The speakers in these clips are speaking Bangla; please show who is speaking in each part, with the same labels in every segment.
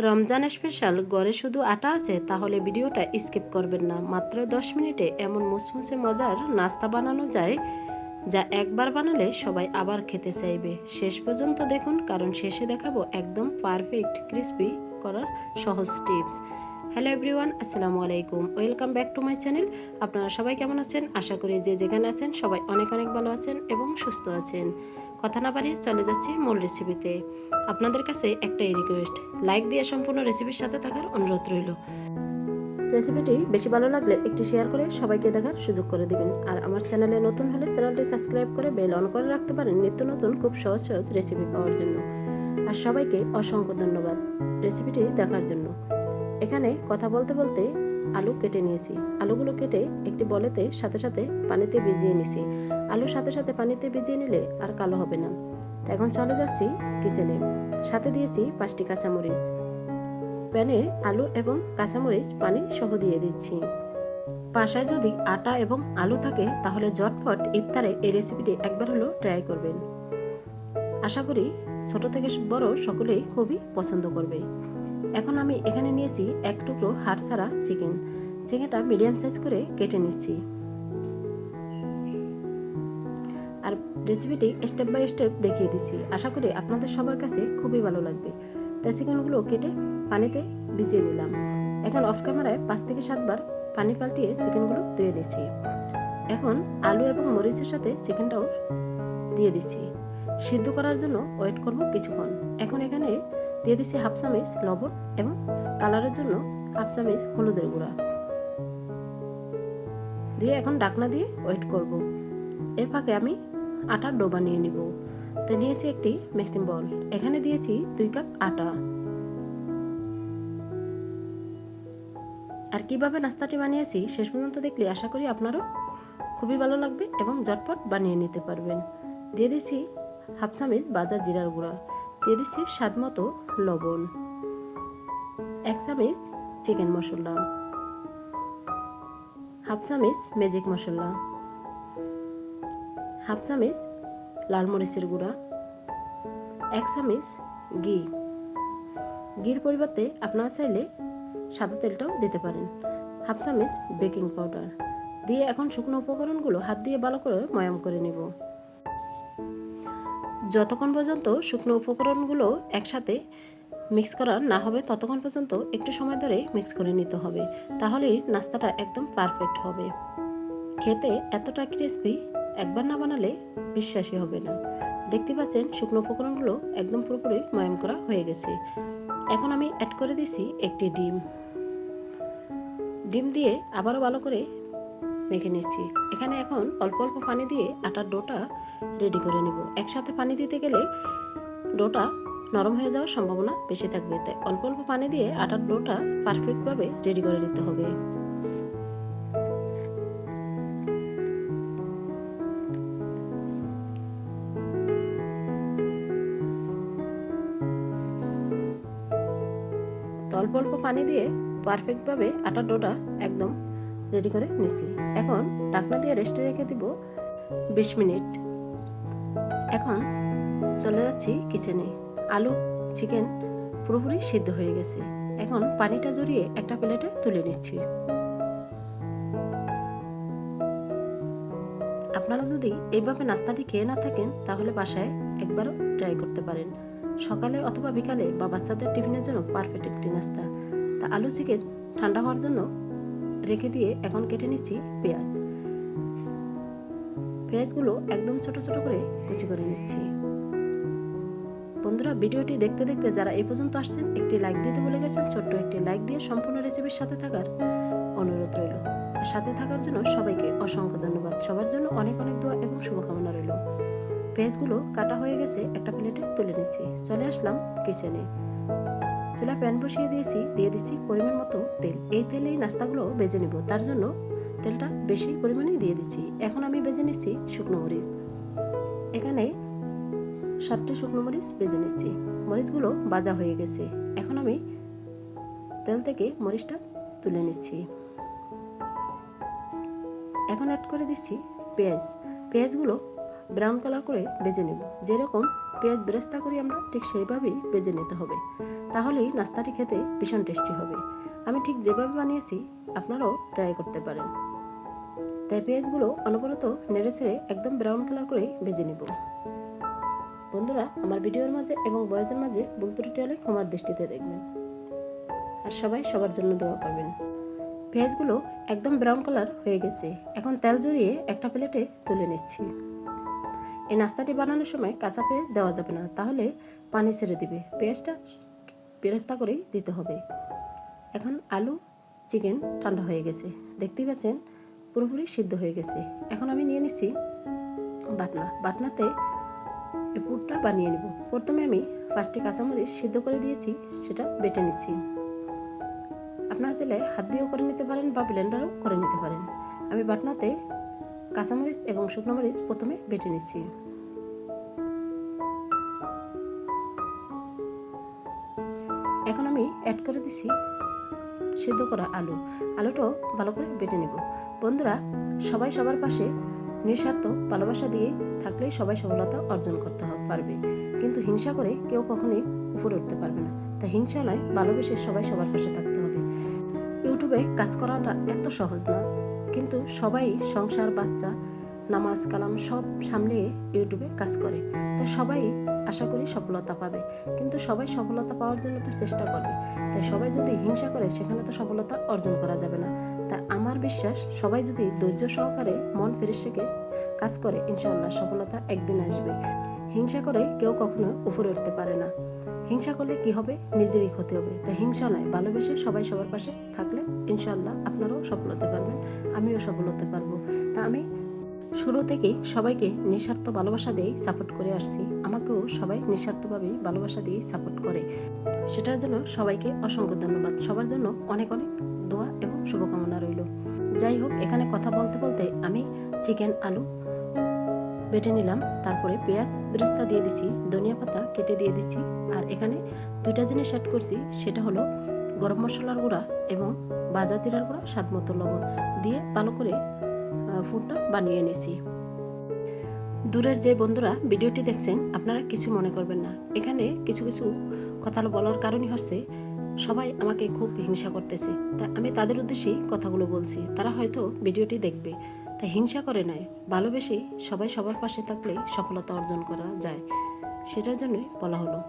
Speaker 1: রমজান স্পেশাল ঘরে শুধু আটা আছে, তাহলে ভিডিওটা স্কিপ করবেন না। মাত্র 10 মিনিটে এমন মুসমুসে মজার নাস্তা বানানো যায়, যা একবার বানালে সবাই আবার খেতে চাইবে। শেষ পর্যন্ত দেখুন, কারণ শেষে দেখাবো একদম পারফেক্ট ক্রিসপি করার সহজ টিপস। হ্যালো এভরিওয়ান, আসসালামু আলাইকুম, welcome back to my channel. আপনারা সবাই কেমন আছেন? আশা করি যে যেখানে আছেন সবাই অনেক অনেক ভালো আছেন এবং সুস্থ আছেন। কথা না বাড়িয়ে চলে যাচ্ছি মূল রেসিপিতে। আপনাদের কাছে একটাই রিকোয়েস্ট, লাইক দিয়ে সম্পূর্ণ রেসিপির সাথে থাকার অনুরোধ রইল। রেসিপিটি বেশি ভালো লাগলে একটি শেয়ার করে সবাইকে দেখার সুযোগ করে দিবেন। আর আমার চ্যানেলে নতুন হলে চ্যানেলটি সাবস্ক্রাইব করে বেল অন করে রাখতে পারেন নিত্য নতুন খুব সহজ সহজ রেসিপি পাওয়ার জন্য। আর সবাইকে অসংখ্য ধন্যবাদ রেসিপিটি দেখার জন্য। এখানে কথা বলতে বলতে আলু কেটে নিয়েছি। আলুগুলো কেটে একটি বলেতে সাথে সাথে পানিতে ভিজিয়ে নিছি। আলু সাথে সাথে পানিতে ভিজিয়ে নিলে আর কালো হবে না। তো এখন চলে যাচ্ছি কিচেনে। সাথে দিয়েছি 5টি কাঁচামরিচ। প্যানে আলু এবং কাঁচামরিচ পানি সহ দিয়ে দিচ্ছি। বাসায় যদি আটা এবং আলু থাকে তাহলে ঝটপট ইফতারে এই রেসিপিটি একবার হলেও ট্রাই করবেন। আশা করি ছোট থেকে বড় সকলেই খুবই পছন্দ করবে। এখন আমি এখানে নিয়েছি এক টুকরো হাড় ছাড়া চিকেন। চিকেনটা মিডিয়াম সাইজ করে কেটে নিচ্ছি। আর রেসিপিটি স্টেপ বাই স্টেপ দেখিয়ে দিচ্ছি। আশা করি আপনাদের সবার কাছে খুবই ভালো লাগবে। তাই চিকেনগুলো কেটে পানিতে ভিজিয়ে নিলাম। এখন অফ ক্যামেরায় 5 থেকে 7 বার পানি পাল্টিয়ে চিকেনগুলো ধুয়ে নিচ্ছি। এখন আলু এবং মরিচের সাথে চিকেনটাও দিয়ে দিচ্ছি। সিদ্ধ করার জন্য ওয়েট করব কিছুক্ষণ। এখন এখানে দিয়ে দিচ্ছি হাফ চামচ লবণ এবং কালারের জন্য হাফ চামচ হলুদের গুঁড়া দিয়ে এখন ঢাকনা দিয়ে ওয়েট করব। এর ফাঁকে আমি আটার ডো বানিয়ে নিব। তো নিয়েছি একটি মিক্সিং বোল। এখানে দিয়েছি 2 কাপ আটা। আর কিভাবে নাস্তাটি বানিয়েছি শেষ পর্যন্ত দেখলে আশা করি আপনারও খুবই ভালো লাগবে এবং ঝটপট বানিয়ে নিতে পারবেন। দিয়ে দিচ্ছি হাফ চামচ ভাজা জিরার গুঁড়া। দিয়ে দিচ্ছি স্বাদ মতো লবণ, 1 চামচ চিকেন মশলা, হাফ চামচ ম্যাজিক মশলা, হাফ চামচ লাল মরিচের গুঁড়া, 1 চামচ ঘি। ঘির পরিবর্তে আপনারা চাইলে সাদা তেলটাও দিতে পারেন। হাফ চামচ বেকিং পাউডার দিয়ে এখন শুকনো উপকরণগুলো হাত দিয়ে ভালো করে ময়াম করে নেব। যতক্ষণ পর্যন্ত শুকনো উপকরণগুলো একসাথে মিক্স করা না হবে ততক্ষণ পর্যন্ত একটু সময় ধরে মিক্স করে নিতে হবে। তাহলেই নাস্তাটা একদম পারফেক্ট হবে। খেতে এতটা ক্রিসপি একবার না বানালে বিশ্বাসই হবে না। দেখতে পাচ্ছেন শুকনো উপকরণগুলো একদম পুরোপুরি ময়াম করা হয়ে গেছে। এখন আমি অ্যাড করে দিচ্ছি একটি ডিম। ডিম দিয়ে আবারও ভালো করে মেখে নিচ্ছি। এখানে এখন অল্প অল্প পানি দিয়ে আটার ডোটা রেডি করে নেব। একসাথে পানি দিতে গেলে ডোটা নরম হয়ে যাওয়ার সম্ভাবনা বেশি থাকবে। তাই অল্প অল্প পানি দিয়ে আটার ডোটা পারফেক্টভাবে রেডি করে নিতে হবে। তো অল্প অল্প পানি দিয়ে পারফেক্টভাবে আটার ডোটা একদম রেডি করে নিচ্ছি। এখন ঢাকনা দিয়ে রেস্টে রেখে দিব 20 মিনিট। এখন চলে যাচ্ছি কিচেনে। আলু চিকেন পুরোপুরি সিদ্ধ হয়ে গেছে। এখন পানিটা ঝরিয়ে একটা প্লেটে তুলে নিচ্ছি। আপনারা যদি এইভাবে নাস্তাটি খেয়ে না থাকেন তাহলে বাসায় একবারও ট্রাই করতে পারেন। সকালে অথবা বিকালে বা বাচ্চাদের টিফিনের জন্য পারফেক্ট একটি নাস্তা। তা আলু চিকেন ঠান্ডা হওয়ার জন্য রেখে দিয়ে এখন কেটে নিচ্ছি পেঁয়াজ। পেঁয়াজগুলো একদম ছোট ছোট করে কুচি করে নিচ্ছি। বন্ধুরা, ভিডিওটি দেখতে দেখতে যারা এই পর্যন্ত আসছেন একটি লাইক দিতে ভুলে গেছেন, ছোট্ট একটি লাইক দিয়ে সম্পূর্ণ রেসিপির সাথে থাকার অনুরোধ রইল। আর সাথে থাকার জন্য সবাইকে অসংখ্য ধন্যবাদ। সবার জন্য অনেক অনেক দোয়া এবং শুভকামনা রইল। পেঁয়াজগুলো কাটা হয়ে গেছে, একটা প্লেটে তুলে নিচ্ছি। চলে আসলাম কিচেনে। চুলা প্যান বসিয়ে দিয়েছি, দিয়ে দিচ্ছি পরিমাণ মতো তেল। এই তেলেই নাস্তাগুলো ভেজে নেব, তার জন্য তেলটা বেশি পরিমাণে দিয়ে দিচ্ছি। এখন আমি ভেজে নিচ্ছি শুকনো মরিচ। এখানে 7টি শুকনো মরিচ ভেজে নিচ্ছি। মরিচগুলো ভাজা হয়ে গেছে। এখন আমি তেল থেকে মরিচটা তুলে নিচ্ছি। এখন অ্যাড করে দিচ্ছি পেঁয়াজ। পেঁয়াজগুলো ব্রাউন কালার করে ভেজে নেব। যেরকম পেঁয়াজ বেরেস্তা করি আমরা ঠিক সেইভাবেই ভেজে নিতে হবে, তাহলেই নাস্তাটি খেতে ভীষণ টেস্টি হবে। আমি ঠিক যেভাবে বানিয়েছি আপনারাও ট্রাই করতে পারেন। তাই পেঁয়াজগুলো অনবরত নেড়ে ছেড়ে একদম ব্রাউন কালার করে ভেজে নিব। বন্ধুরা, আমার ভিডিওর মাঝে এবং ভয়েসের মাঝে ভুল ত্রুটি হলে ক্ষমার দৃষ্টিতে দেখবেন, আর সবাই সবার জন্য দোয়া করবেন। পেঁয়াজগুলো একদম ব্রাউন কালার হয়ে গেছে। এখন তেল জড়িয়ে একটা প্লেটে তুলে নিচ্ছি। এই নাস্তাটি বানানোর সময় কাঁচা পেঁয়াজ দেওয়া যাবে না, তাহলে পানি ছেড়ে দিবে। পেঁয়াজটা বেরেস্তা করেই দিতে হবে। এখন আলু চিকেন ঠান্ডা হয়ে গেছে, দেখতেই পাচ্ছেন পুরোপুরি সিদ্ধ হয়ে গেছে। এখন আমি নিয়ে নিচ্ছি বাটনাতে এই পুরটা বানিয়ে নিব। প্রথমে আমি 5টি কাঁচামরিচ সিদ্ধ করে দিয়েছি, সেটা বেটে নিচ্ছি। আপনারা চাইলে হাত দিয়েও করে নিতে পারেন বা ব্লেন্ডারও করে নিতে পারেন। আমি বাটনাতে কাঁচামরিচ এবং শুকনো মরিচ প্রথমে বেটে নিচ্ছি। এখন আমি অ্যাড করে দিচ্ছি সিদ্ধ করা আলুটাও ভালো করে বেটে নেব। বন্ধুরা, সবাই সবার পাশে নিঃস্বার্থ ভালোবাসা দিয়ে থাকলেই সবাই সফলতা অর্জন করতে পারবে, কিন্তু হিংসা করে কেউ কখনোই উপরে উঠতে পারবে না। তাই হিংসা নয়, ভালোবেসে সবাই সবার পাশে থাকতে হবে। ইউটিউবে কাজ করাটা এত সহজ না, কিন্তু সবাই সংসার, বাচ্চা, নামাজ কালাম সব সামলিয়ে ইউটিউবে কাজ করে। তাই সবাই আশা করি সফলতা পাবে, কিন্তু সবাই সফলতা পাওয়ার জন্য তো চেষ্টা করবে। তাই সবাই যদি হিংসা করে সেখানে তো সফলতা অর্জন করা যাবে না। তাই আমার বিশ্বাস, সবাই যদি ধৈর্য সহকারে মন ফ্রেশ রেখে কাজ করে, ইনশাআল্লাহ সফলতা একদিন আসবে। হিংসা করে কেউ কখনো উপরে উঠতে পারে না। হিংসা করলে কি হবে? নিজেরই ক্ষতি হবে। তাই হিংসা নয়, ভালোবেসে সবাই সবার পাশে থাকলে ইনশাআল্লাহ আপনারাও সফল হতে পারবেন, আমিও সফল হতে পারবো। তা আমি শুরু থেকেই সবাইকে নিঃস্বার্থ ভালোবাসা দিয়েই সাপোর্ট করে আসছি। আমাকেও সবাই নিঃস্বার্থভাবেই ভালোবাসা দিয়েই সাপোর্ট করে। সেটার জন্য সবাইকে অসংখ্য ধন্যবাদ। সবার জন্য অনেক অনেক দোয়া এবং শুভকামনা রইল। যাই হোক, এখানে কথা বলতে বলতে আমি চিকেন আলু বেটে নিলাম, তারপরে পেঁয়াজ বেরেস্তা দিয়ে দিচ্ছি, ধনিয়া পাতা কেটে দিয়ে দিচ্ছি। আর এখানে 2টা জিনিস অ্যাড করছি, সেটা হলো গরম মশলার গুঁড়া এবং ভাজা জিরার গুঁড়া, স্বাদ মতো লবণ দিয়ে ভালো করে ফুডটা বানিয়ে নিছি। দূরের যে বন্ধুরা ভিডিওটি দেখছেন, আপনারা কিছু মনে করবেন না। এখানে কিছু কিছু কথা বলার কারণই হচ্ছে সবাই আমাকে খুব হিংসা করতেছে, তা আমি তাদের উদ্দেশ্যেই কথাগুলো বলছি। তারা হয়তো ভিডিওটি দেখবে, তাই হিংসা করে নয়, ভালোবেসে সবাই সবার পাশে থাকলেই সফলতা অর্জন করা যায়, সেটার জন্যই বলা হলো।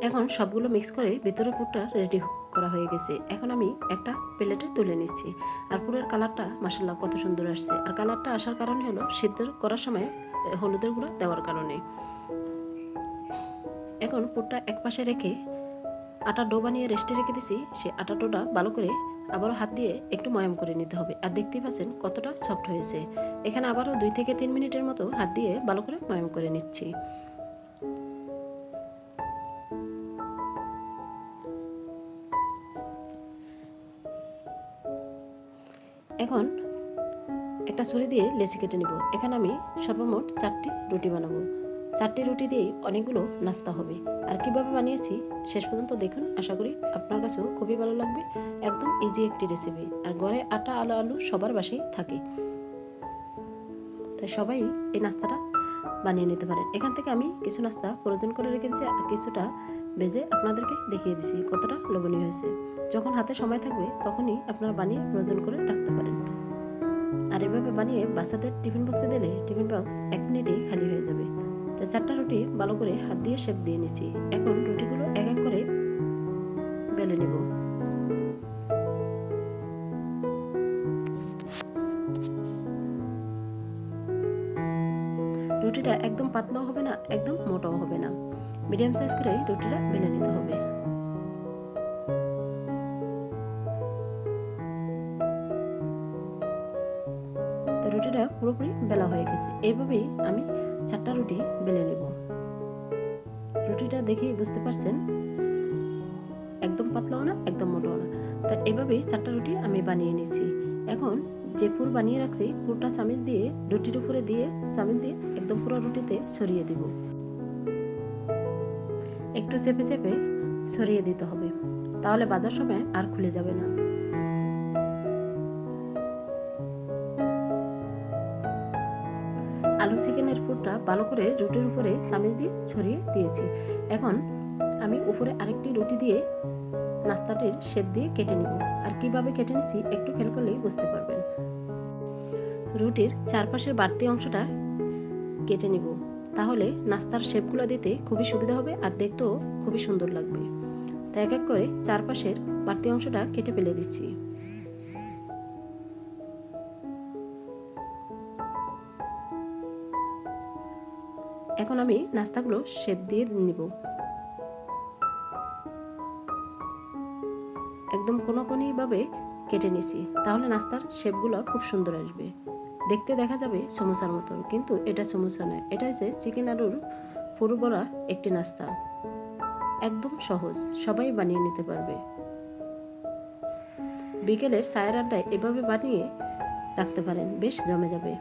Speaker 1: এখন সবগুলো মিক্স করে ভিতরে পুরটা রেডি করা হয়ে গেছে। এখন আমি একটা প্লেটে তুলে নিচ্ছি। আর পুরের কালারটা মাশাআল্লাহ কত সুন্দর আসছে। আর কালারটা আসার কারণ হলো সিদ্ধ করার সময় হলুদের গুঁড়া দেওয়ার কারণে। এখন পুরটা এক পাশে রেখে আটা ডো বানিয়ে রেস্টে রেখে দিছি। সেই আটা ডোটা ভালো করে আবারও হাত দিয়ে একটু ময়াম করে নিতে হবে। আর দেখতেই পাচ্ছেন কতটা সফট হয়েছে। এখানে আবারও 2 থেকে 3 মিনিটের মতো হাত দিয়ে ভালো করে ময়াম করে নিচ্ছি। এখন একটা ছুরি দিয়ে লেচি কেটে নিব। এখানে আমি সর্বমোট 4টি রুটি বানাবো। 4টি রুটি দিয়ে অনেকগুলো নাস্তা হবে। আর কিভাবে বানিয়েছি শেষ পর্যন্ত দেখুন, আশা করি আপনার কাছেও খুবই ভালো লাগবে। একদম ইজি একটি রেসিপি। আর ঘরে আটা আলু সবার বাসায় থাকে, তাই সবাই এই নাস্তাটা বানিয়ে নিতে পারেন। এখান থেকে আমি কিছু নাস্তা প্রয়োজন করে রেখে দিয়েছি, আর কিছুটা ভেজে আপনাদেরকে দেখিয়ে দিচ্ছি কতটা লোভনীয় হয়েছে। যখন হাতে সময় থাকবে তখনই আপনারা বানিয়ে প্রয়োজন করে রাখতে পারেন। আর এভাবে বানিয়ে বাচ্চাদের টিফিন বক্সে দিলে টিফিন বক্স 1 মিনিটেই খালি হয়ে যাবে। তাই 4টা রুটি ভালো করে হাত দিয়ে শেপ দিয়ে নিচ্ছি। এখন রুটিগুলো এক এক করে বেলে নিব। রুটিটা একদম পাতলাও হবে না, একদম মোটাও হবে না, মিডিয়াম সাইজ করে রুটিটা বেলে নিতে হবে। তো রুটিটা পুরোপুরি বেলা হয়ে গেছে। এইভাবেই আমি 4টা রুটি বেলে নেব। রুটিটা দেখেই বুঝতে পারছেন একদম পাতলাও না, একদম মোটাও না। তা এভাবেই 4টা রুটি আমি বানিয়ে নিয়েছি। এখন যে পুর বানিয়ে রাখছি, পুরটা চামিচ দিয়ে রুটির উপরে দিয়ে চামিচ দিয়ে একদম পুরো রুটিতে ছড়িয়ে দিব। একটু চেপে চেপে ছড়িয়ে দিতে হবে, তাহলে ভাজার সময় আর খুলে যাবে না। আলু আলু চিকেনের পুরটা ভালো করে রুটির উপরে চামচ দিয়ে ছড়িয়ে দিয়েছি। এখন আমি উপরে আরেকটি রুটি দিয়ে নাস্তাটির শেপ দিয়ে কেটে নিব। আর কিভাবে কেটে নিছি একটু খেয়াল করলেই বুঝতে পারবেন। রুটির চারপাশের বাড়তি অংশটা কেটে নিব, তাহলে নাস্তার শেপগুলো দিতে খুবই সুবিধা হবে আর দেখতেও খুবই সুন্দর লাগবে। তাই এক এক করে চারপাশের বাড়তি অংশটা কেটে ফেলে দিচ্ছি। এখন আমি নাস্তাগুলো শেপ দিয়ে নিব। একদম কোনাকুনি ভাবে কেটে নিছি, তাহলে নাস্তার শেপগুলো খুব সুন্দর আসবে। দেখতে দেখা যাবে সমোসার মতো, কিন্তু এটা সমোসা নয়, এটা হচ্ছে চিকেন আলুর পুর ভরা একটি নাস্তা। একদম সহজ, সবাই বানিয়ে নিতে পারবে। বিকেলের চায়ের আড্ডায় এভাবে বানিয়ে রাখতে পারেন, বেশ জমে যাবে।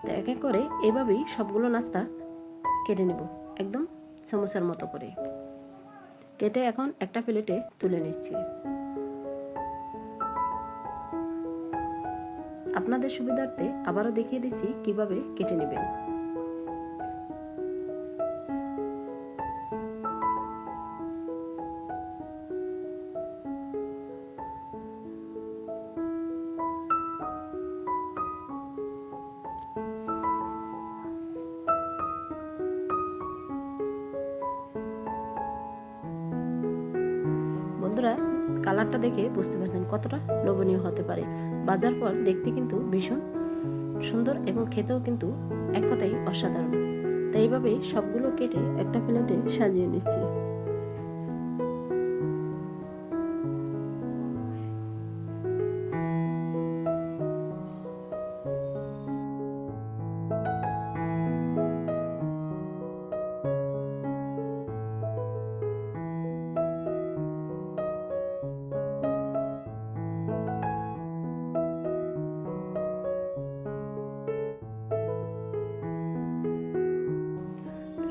Speaker 1: তো এক এক করে এভাবেই সবগুলো নাস্তা কেটে নেব, একদম সমোসার মতো করে কেটে এখন একটা প্লেটে তুলে নিচ্ছি। আপনাদের সুবিধার্থে আবারও দেখিয়ে দিচ্ছি কিভাবে কেটে নেবেন। বন্ধুরা, কালারটা দেখে বুঝতে পারছেন কতটা লোভনীয় হতে পারে। বাজার পর দেখতে কিন্তু ভীষণ সুন্দর এবং খেতেও কিন্তু এক কথাই অসাধারণ। তাই এইভাবে সবগুলো কেটে একটা প্লেটে সাজিয়ে নিচ্ছি।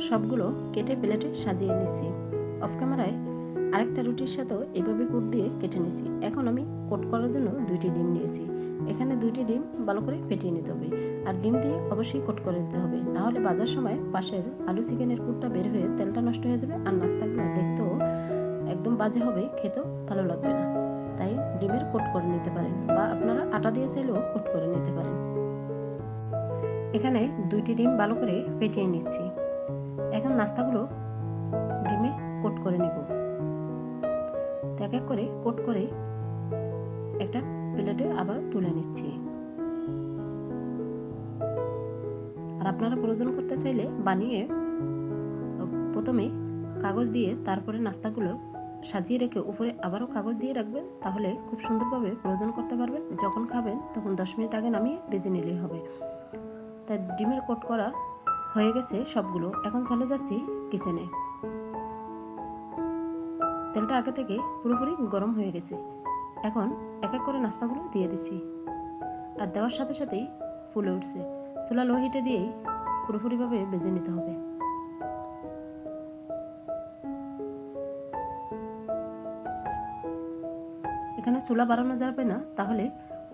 Speaker 1: সবগুলো কেটে প্লেটে সাজিয়ে নিচ্ছি। অফ ক্যামেরায় আরেকটা রুটির সাথেও এভাবে পুর দিয়ে কেটে নিচ্ছি। এখন আমি কোট করার জন্য 2টি ডিম নিয়েছি। এখানে 2টি ডিম ভালো করে ফেটিয়ে নিতে হবে, আর ডিম দিয়ে অবশ্যই কোট করে দিতে হবে, নাহলে বাজার সময় পাশের আলু চিকেনের পুরটা বের হয়ে তেলটা নষ্ট হয়ে যাবে আর নাস্তাগুলো দেখতেও একদম বাজে হবে, খেতেও ভালো লাগবে না। তাই ডিমের কোট করে নিতে পারেন, বা আপনারা আটা দিয়ে চাইলেও কোট করে নিতে পারেন। এখানে 2টি ডিম ভালো করে ফেটিয়ে নিচ্ছি। এখন নাস্তাগুলো ডিমে কোট করে নেব। এক এক করে কোট করে একটা প্লেটে আবার তুলে নিচ্ছি। আর আপনারা প্রয়োজন করতে চাইলে বানিয়ে প্রথমে কাগজ দিয়ে তারপরে নাস্তাগুলো সাজিয়ে রেখে উপরে আবারও কাগজ দিয়ে রাখবেন, তাহলে খুব সুন্দরভাবে প্রয়োজন করতে পারবেন। যখন খাবেন তখন 10 মিনিট আগে নামিয়ে ভেজে নিলেই হবে। তাই ডিমের কোট করা হয়ে গেছে সবগুলো। এখন চলে যাচ্ছি কিচেনে। তেলটা আগে থেকে পুরোপুরি গরম হয়ে গেছে। এখন এক এক করে নাস্তাগুলো দিয়ে দিচ্ছি, আর দেওয়ার সাথে সাথেই ফুলে উঠছে। চুলা লো হিটে দিয়েই পুরোপুরিভাবে ভেজে নিতে হবে। এখানে চুলা বাড়ানো যাবে না, তাহলে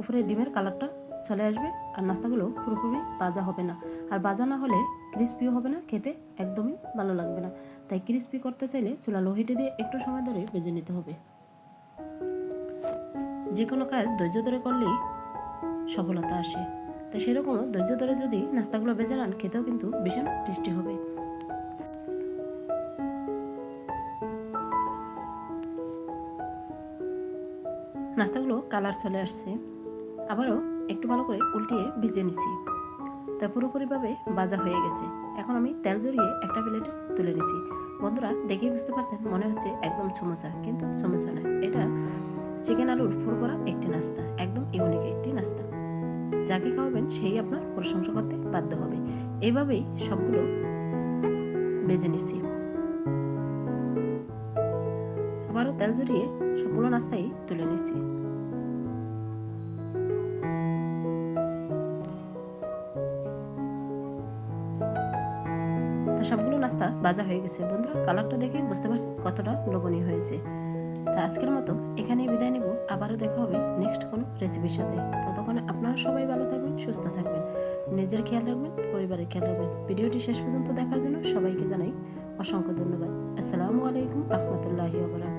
Speaker 1: উপরে ডিমের কালারটা চলে আসবে আর নাস্তাগুলো পুরোপুরি ভাজা হবে না। আর ভাজা না হলে ক্রিস্পিও হবে না, খেতে একদমই ভালো লাগবে না। তাই ক্রিস্পি করতে চাইলে চুলা লো হিটে দিয়ে একটু সময় ধরে ভেজে নিতে হবে। যে কোনো কাজ ধৈর্য ধরে করলেই সফলতা আসে। তাই সেরকমও ধৈর্য ধরে যদি নাস্তাগুলো ভেজে নেন, খেতেও কিন্তু ভীষণ টেস্টি হবে। নাস্তাগুলো কালার চলে আসছে, আবারও একটু ভালো করে উল্টিয়ে ভিজিয়ে নিছি। তা পুরোপুরিভাবে ভাজা হয়ে গেছে। এখন আমি তেল জড়িয়ে একটা প্লেটে তুলে নিছি। বন্ধুরা, দেখেই বুঝতে পারছেন মনে হচ্ছে একদম সমোসা, কিন্তু সমোসা নয়, এটা চিকেন আলুর পুর করা একটি নাস্তা। একদম ইউনিক একটি নাস্তা, যাকে খাওয়াবেন সেই আপনার প্রশংসা করতে বাধ্য হবে। এইভাবেই সবগুলো ভেজে নিচ্ছি। আবারও তেল জড়িয়ে সবগুলো নাস্তাই তুলে নিচ্ছি। সবগুলো নাস্তা ভাজা হয়ে গেছে। বন্ধুরা, কালারটা দেখে বুঝতে পারছেন কতটা লোভনীয় হয়েছে। তা আজকের মতো এখানেই বিদায় নিব। আবারও দেখা হবে নেক্সট কোনো রেসিপির সাথে। ততক্ষণে আপনারা সবাই ভালো থাকবেন, সুস্থ থাকবেন, নিজের খেয়াল রাখবেন, পরিবারের খেয়াল রাখবেন। ভিডিওটি শেষ পর্যন্ত দেখার জন্য সবাইকে জানাই অসংখ্য ধন্যবাদ। আসসালামু আলাইকুম রহমতুল্লাহি ওয়া বারাকাতুহু।